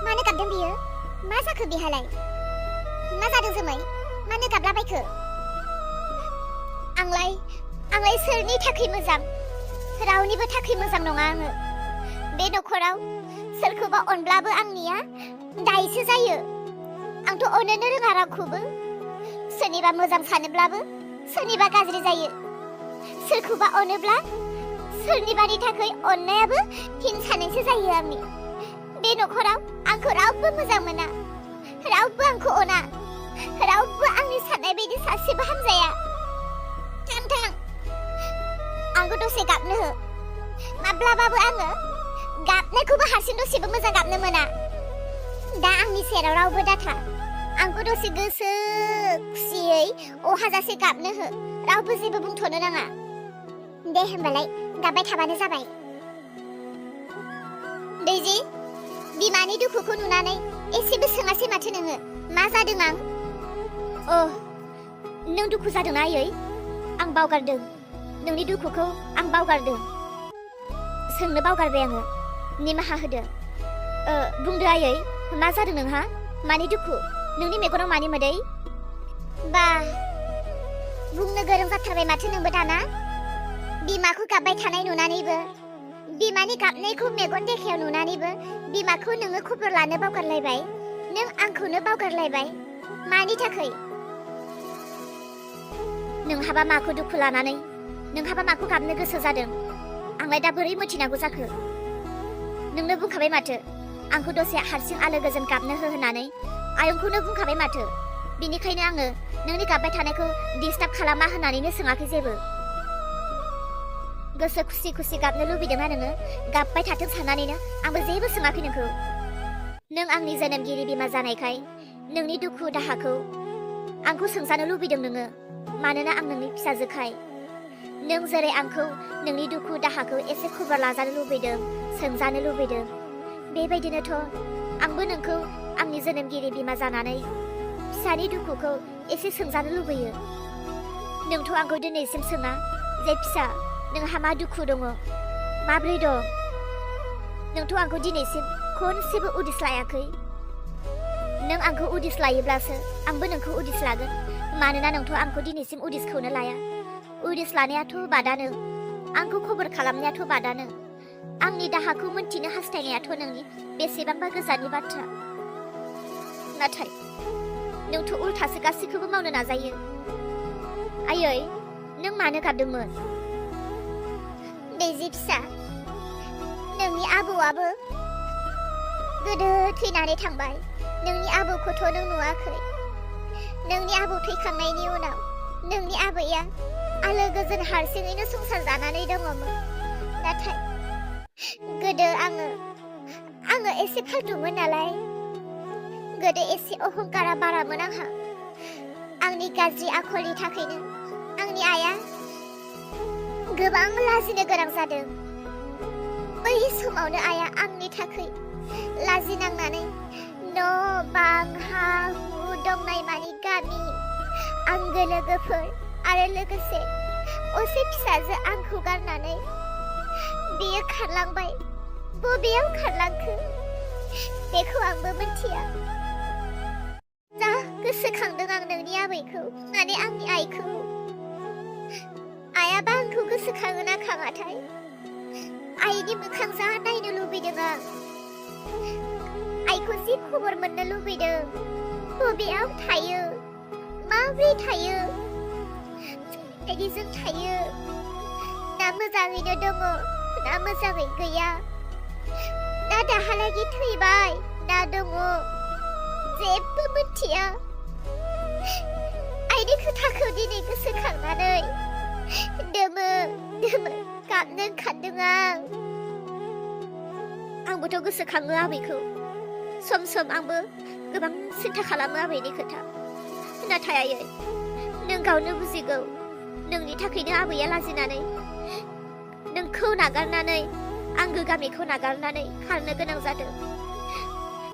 मानो गाबदों बियो? मा जाखो बिहालाय? मा जादों जोमै? मानो गाबलाबायखो? आंलाय सोरनि थाखाय मोजां? रावनिबो थाखाय मोजां नङा आङो। बे नखराव सोरखौबा अनब्लाबो आंनिया दायसो जायो। आंथ' अननोनो रोङा रावखौबो। सोरनिबा मोजां सानोब्लाबो सोरनिबा गाज्रि जायो। सोरखौबा अनोब्ला सोरनिबानि थाखाय अननायाबो हिंसानैसो जायो आंनि। बे नखराव आंखौ रावबो मोजां मोना, रावबो आंखौ अना, रावबो आंनि साननाय बायदि सासेबो हामजाया। थां आंखौ दसे गाबनो हो। माब्लाबाबो आङो गाबनायखौबो हारसिं दसेबो मोजां गाबनो मोना। दा आंनि सेराव रावबो दाथा। आंखौ दसे गोसो खुसियै अहाजासे गाबनो हो। रावबो जेबो बुंथ'नो नाङा। दे होमबालाय गाबबाय थाबानो जाबाय। दैजि, बिमानि दुखुखौ नुनानै एसेबो सोङासै माथो नोङो? मा जादों आं? नों दुखु जादोंना आयै? आं बावगारदों। नोंनि दुखुखौ आं बावगारदों। सोंनो बावगारबाय आङो। निमाहा होदो। बुंदो आयै, मा जादों नोंहा? मानि दुखु? नोंनि मेगनाव मानि मोदै? बा, बुंनो गोरों जाथारबाय माथो नोंबो दाना। बिमाखौ गाबबाय थानाय नुनानैबो, बिमानि गाबनायखौ मेगन देखायाव नुनानैबो बिमाखौ नोङो खबर लानो बावगारलायबाय। नों आंखौनो बावगारलायबाय। मानि थाखाय? नोंहाबा माखौ दुखु लानानै, नोंहाबा माखौ गाबनो गोसो जादों? आंलाय दा बोरै मिथिनांगौ जाखो? नोंनो बुंखाबाय माथो आंखौ दसे हारसिं आलो गोजोन गाबनो हो होननानै। आयंखौनो बुंखाबाय माथो। बिनिखायनो आङो नोंनि गाबबाय थानायखौ डिस्टार्ब खालामा होननानैनो सोङाखै जेबो। गोसो खुसि खुसि गाबनो लुबैदोंना नोङो? गाबबाय थाथों साननानैनो आंबो जेबो सोङाखै नोंखौ। नों आंनि जोनोमगिरि बिमा जानायखाय नोंनि दुखु दाहाखौ आंखौ सोंजानो लुबैदों नोङो। मानोना आं नोंनि फिसाजोखाय। नों जेरै आंखौ नोंनि दुखु दाहाखौ एसे खबर लाजानो लुबैदों, सोंजानो लुबैदों, बेबायदिनोथ' आंबो नोंखौ आंनि जोनोमगिरि बिमा जानानै फिसानि दुखुखौ एसे सोंजानो लुबैयो। नोंथ' आंखौ दिनैसिम सोङा जे फिसा नोंहा मा दुखु दङ, माब्रै दं। नोंथ' आंखौ दिनैसिम खनसेबो उदिस लायाखै। नों आंखौ उदिस लायोब्लासो आंबो नोंखौ उदिस लागोन। मानोना नोंथ' आंखौ दिनैसिम उदिसखौनो लाया। उदिस लानायाथ' बादानो, आंखौ खबर खालामनायाथ' बादानो, आंनि दाहाखौ मोनथिनो हास्थायनायाथ' नोंनि बेसेबांबा गोजाननि बाथ्रा। नाथाय नोंथ' उल्थासो गासैखौबो मावनो नाजायो। आयै, नों मानो गाबदोंमोन? दैजि फिसा, नोंनि आबौआबो गोदो थैनानै थांबाय। नोंनि आबौखौथ' नों नुवाखै। नोंनि आबौ थैखांनायनि उनाव नोंनि आबैया आलो गोजोन हारसिङैनो संसार जानानै दङमोन। नाथाय गोदो आङो एसे फालथुमोन नालाय, गोदो एसे अहंकारा बारामोन आंहा। आंनि गाज्रि आखलनि थाखायनो आंनि आइया गोबां लाजिनो गोनां जादों। बै समावनो आइया आंनि थाखाय लाजिनांनानै न' बां हा हु दंनाय मानि गामि आंगो लोगोफोर आरो लोगोसे असे फिसाजो आंखौ गारनानै बियो खारलांबाय। बबेयाव खारलांखो बेखौ आंबो मिथिया। जा गोसोखांदों आं नोंनि आबैखौ, माने आंनि आइखौ। आइयाबा आंखौ गोसोखाङो ना खाङाथाय? आइनि मोखां जा नायनो लुबैदों आं। आइखौ जि खबर मोननो लुबैदों। बबेयाव थायो, माब्रै थायो, बायदिजों थायो, ना मोजाङैनो दङ ना मोजाङै गैया, ना दाहालागि थैबाय ना दङ, जेबो मिथिया। आइनि खोथाखौ दिनै गोसोखांनानै दोमो गाबनो ओंखारदों आं। आंबोथ' गोसोखाङो आबैखौ। सम सम आंबो गोबां सिन्था खालामो आबैनि खोथा। नाथाय आयै, नों गावनो बुजिगौ। नोंनि थाखायनो आबैया लाजिनानै नोंखौ नागारनानै, आंगो गामिखौ नागारनानै खारनो गोनां जादों।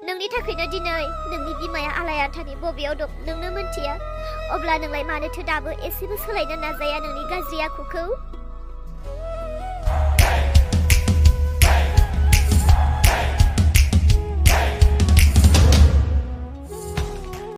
नोंनि थाखायनो दिनै नोंनि बिमाया आलायारननि बबेयाव दं नोंनो मोनथिया अब्ला नोंलाय मानोथो दाबो एसेबो सोलायनो नाजाया नोंनि गाज्रि आखुखौ